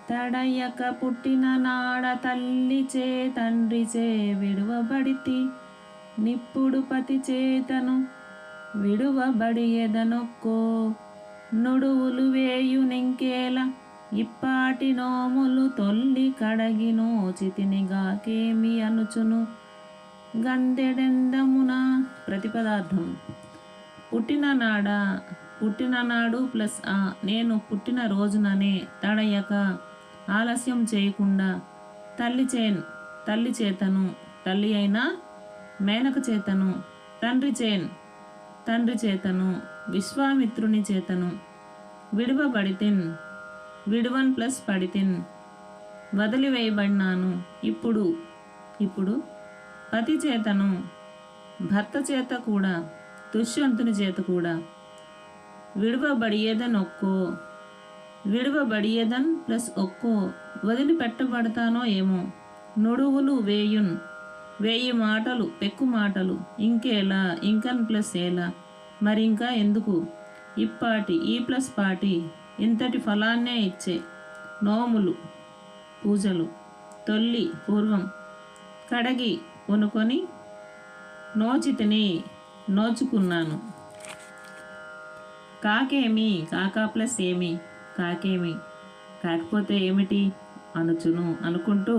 తడయక పుట్టిన నాడ తల్లిచే తండ్రిచే విడువబడితి, నిప్పుడు పతి చేతను విడువబడి ఎదనొక్కో, నుడువులు వేయునింకేల ఇప్పాటి నోములు తొల్లి కడగి నోచితినిగాకేమి అనుచును గందెడెందమున. ప్రతిపదార్థం. పుట్టిన నాడు ప్లస్ నేను పుట్టిన రోజుననే, తడయక ఆలస్యం చేయకుండా, తల్లి చేతను తల్లి అయినా మేనక చేతను, తండ్రి చేతను విశ్వామిత్రుని చేతను, విడువబడితిన్ విడువన్ ప్లస్ పడితిన్ వదిలివేయబడినాను, ఇప్పుడు పతి చేతను భర్త చేత కూడా, దుష్యంతుని చేత కూడా, విడువబడియేదన్ ప్లస్ ఒక్కో వదిలిపెట్టబడతానో ఏమో, నుడువులు వేయి మాటలు పెక్కు మాటలు, ఇంకేలా ఇంకన్ ప్లస్ ఏలా మరింకా ఎందుకు, ఇప్పాటి ఈ ప్లస్ పాటి ఇంతటి ఫలాన్నే ఇచ్చే, నోములు పూజలు, తొల్లి పూర్వం, కడగి కొనుకొని, నోచితిని నోచుకున్నాను. కాకేమి కాకా ప్లస్ ఏమి, కాకేమి కాకపోతే ఏమిటి అనుచును అనుకుంటూ,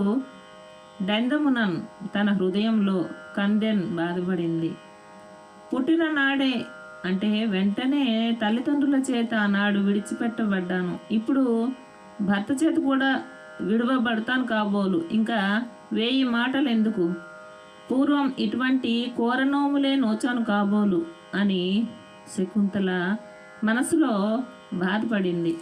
డెందమునన్ తన హృదయంలో కందెన్ బాధపడింది. పుట్టిన నాడే అంటే వెంటనే తల్లిదండ్రుల చేత ఆనాడు విడిచిపెట్టబడ్డాను, ఇప్పుడు భర్త చేత కూడా విడవబడతాను కాబోలు, ఇంకా 1000 మాటలు ఎందుకు, పూర్వం ఇటువంటి కోరనోములే నోచాను కాబోలు అని శకుంతల మనసులో బాధపడింది.